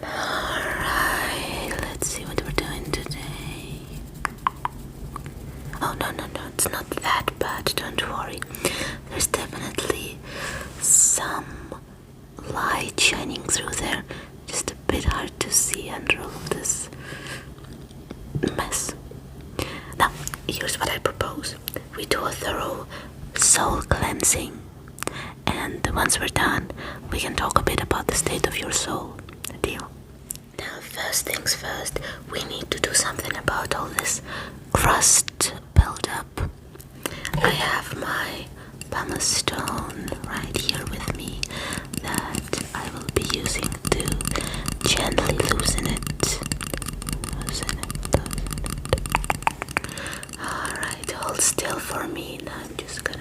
Alright, let's see what we're doing today. Oh, no, it's not that bad, don't worry. There's definitely some light shining through there. Just a bit hard to see under all of this mess. Now, here's what I propose. We do a thorough soul cleansing, and once we're done, we can talk a bit about the state of your soul. Deal? Now, first things first, we need to do something about all this crust buildup. I have my pumice stone right here with me that I will be using to gently loosen it. Alright, hold still for me. Now I'm just gonna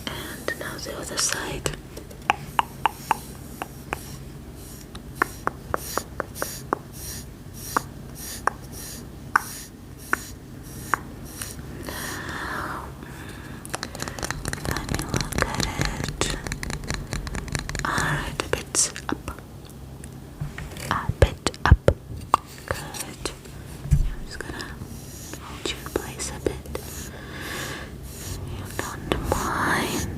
and now the other side. Now, let me look at it. Alright, a bit up. A bit up. Good. I'm just gonna hold you in place a bit. You don't mind.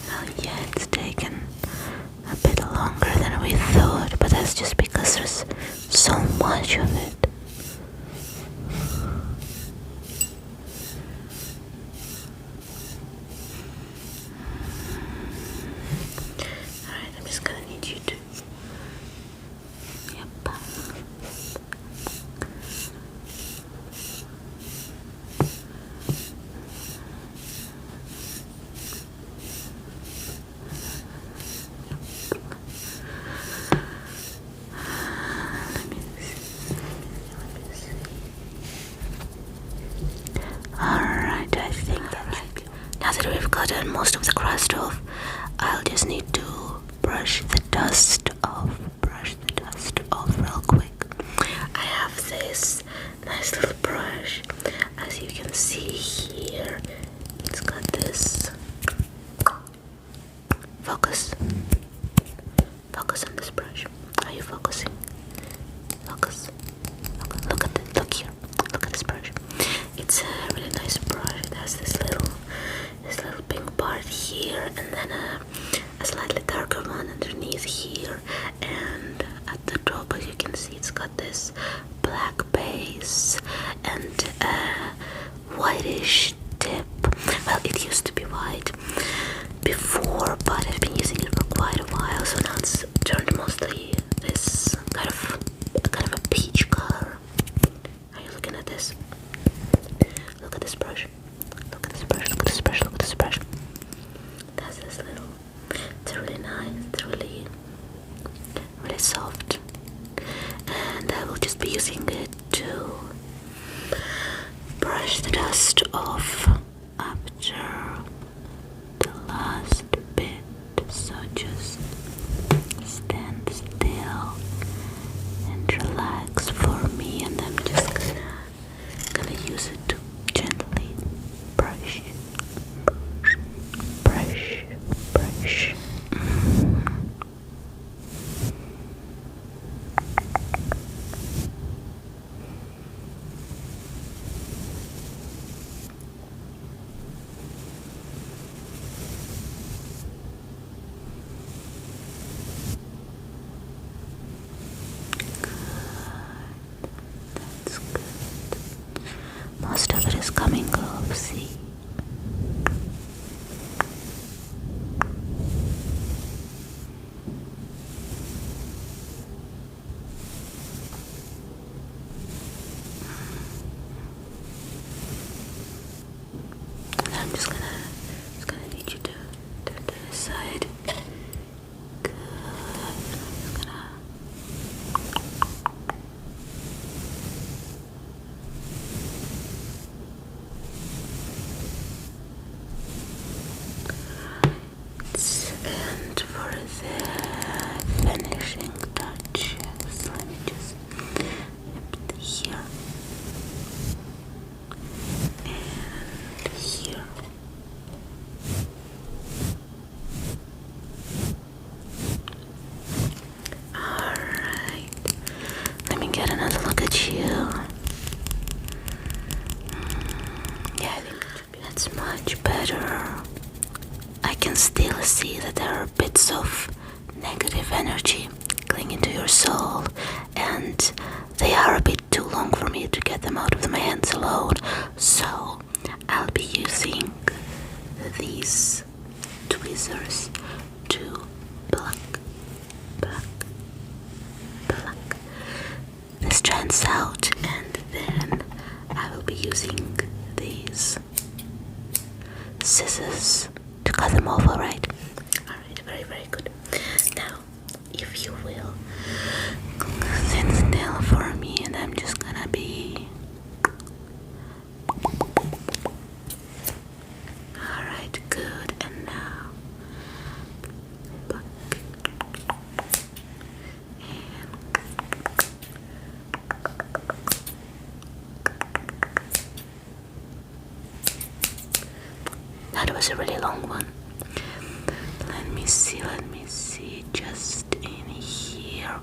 Well, yeah, it's taken a bit longer than we thought, but that's just because there's so much of it. Alright, I'm just gonna need you to. Yep. Alright, I think that now that we've gotten most of the crust off, I'll just need to brush the dust off. Brush the dust off real quick. I have this nice little brush. As you can see here, it's got this focus. Focus on this brush. Are you focusing? Focus. Look at it. Look here. Look at this brush. It's a really nice brush. It has this little pink part here, and then a slightly darker one underneath here, and at the top, as you can see, it's got this black base and a whitish tip. Well, it used to be white before, but I've been using it for quite a while, so now it's turned mostly this kind of a peach color. Are you looking at this? Look at this brush. Look at this brush. Look at this brush. Look at this brush. That's this little. It's really nice. It's really soft, and I will just be using it to brush the dust off after the last bit. So just stand still and relax for me, and I'm just gonna use it to gently brush. negative energy clinging to your soul, and they are a bit too long for me to get them out of my hands alone, so I'll be using these tweezers to pluck the strands out, and then I will be using these scissors to cut them off, alright? Alright, very, very good. Now, if you will, stand still for me, and I'm just gonna be... Alright, good, and now... That was a really long one. Let me see, just in here.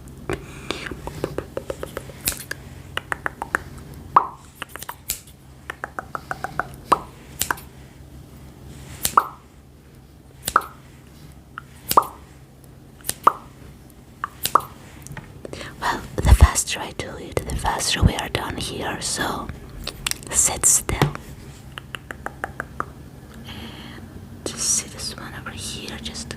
Well, the faster I do it, the faster we are done here, so sit still. And just see this one over here, just...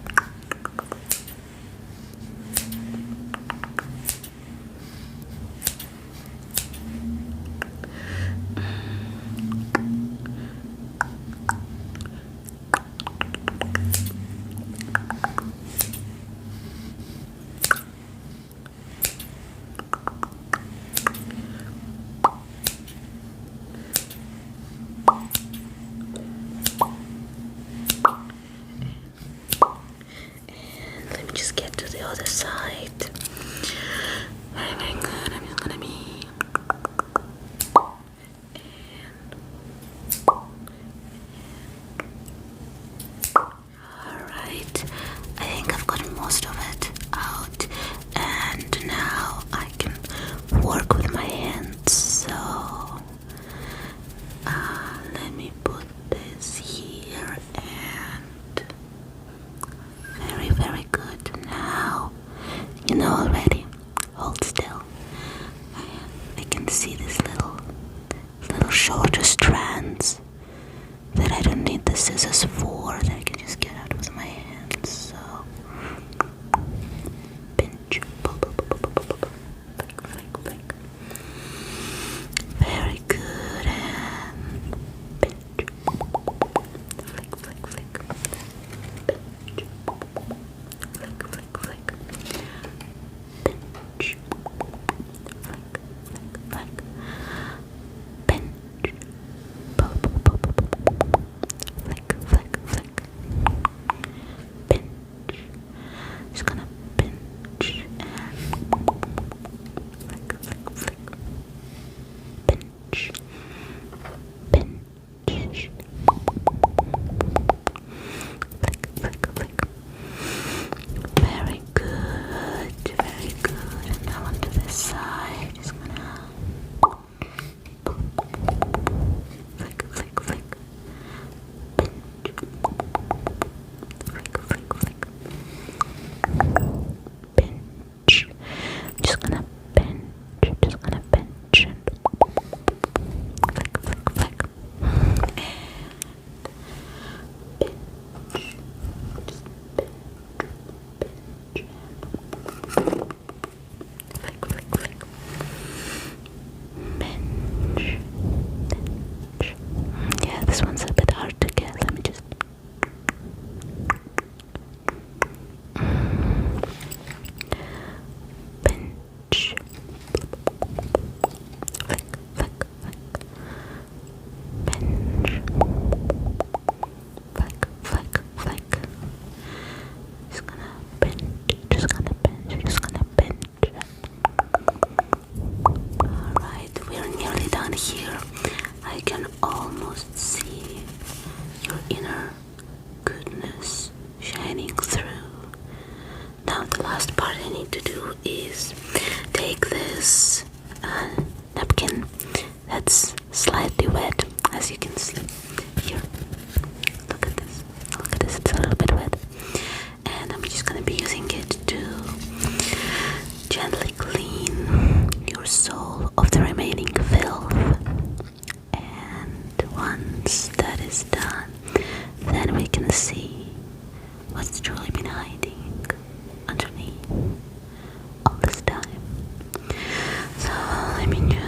Let me just get to the other side. Very, very good. I'm just gonna be... Alright, I think I've got most of it out, and now I can work with my hands. So let me put this here, and very, very good. Now you know already. Hold still. I can see these little shorter strands that I don't need the scissors for, that I can just get out with my hands. So pinch, pull, pull, pull, pull, pull, pull. Flick, flick. Very good, and pinch, flick, flick, flick. Pinch, flick, flick, flick. Pinch, flick, flick, flick. Pinch, pull, pull, pull, pull, pull. Flick, flick, flick. Pinch. Just gonna pinch and flick, flick, flick. Pinch. Pinch. Flick, flick, flick. Very good, very good. And now onto this side. Just gonna flick, flick, flick. Pinch. Flick, flick, flick. Pinch. Just gonna pinch. Just gonna pinch and flick, flick, flick. And pinch. Just pinch. Flick, flick, flick. Pinch. Pinch. Yeah, this one's a bit hard to get. Let me just... Pinch. Flick, flick, flick. Pinch. Flick, flick, flick. Just gonna pinch, just gonna pinch, just gonna pinch. Alright, we're nearly done here. I can almost see your inner goodness shining through. Now the last part I need to do is take this napkin that's slightly wet, as you can see here. Look at this, it's a little bit wet, and I'm just gonna be using it to gently clean your soul of the remaining filth. And once that is done, then we can see what's truly been hiding underneath all this time. So let me just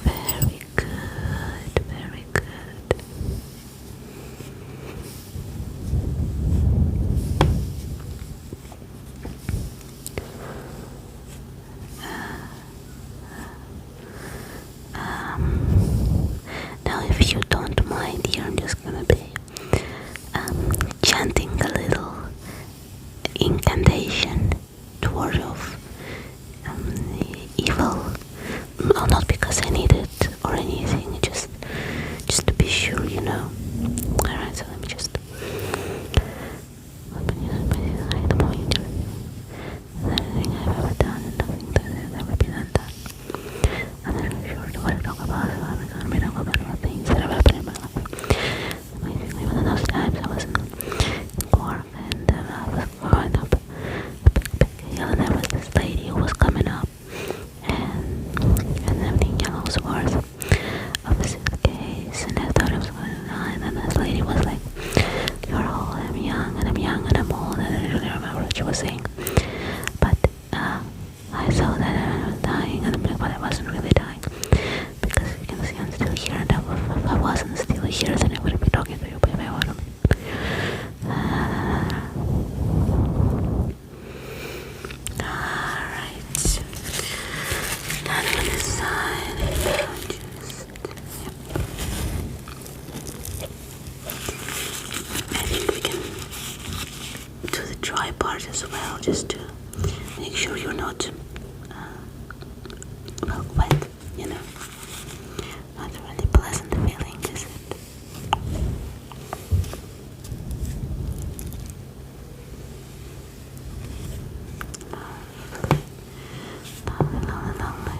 very good, very good. Now if you don't mind here, I'm just gonna be chanting a little incantation toward of evil. No, not because I need it or anything, just to be sure, you know. Alright, so let me just open your eyes the moment anything I've ever done and nothing that has ever been undone. I'm not really sure what to talk about, so I'm gonna be talking about things that have happened in my life. Amazingly, with enough times I was in Cork and I was going up a big hill, and there was this lady who was coming up and everything yellow scores of a suitcase, and I thought it was going to die, and then this lady was like, "You're old, I'm young, and I'm young, and I'm old," and I didn't really remember what she was saying. But I saw that I was dying, and I'm like, but I wasn't really dying, because you can see I'm still here, and if I wasn't still here, then I wouldn't be talking to you, but if I wasn't. Alright. Done with this side. I think we can do the dry part as well, just to make sure you're not well, wet, you know. Not a really pleasant feeling, is it? Lovely.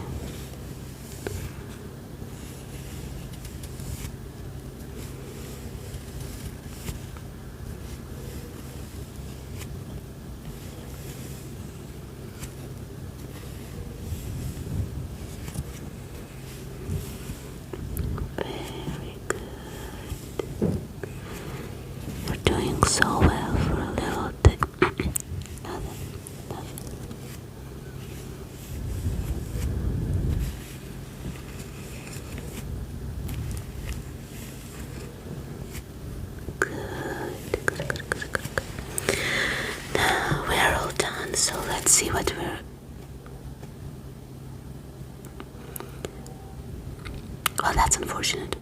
Very good. You're doing so well for a little thing. Nothing. Good. Now we're all done, so let's see what we're. Well, that's unfortunate.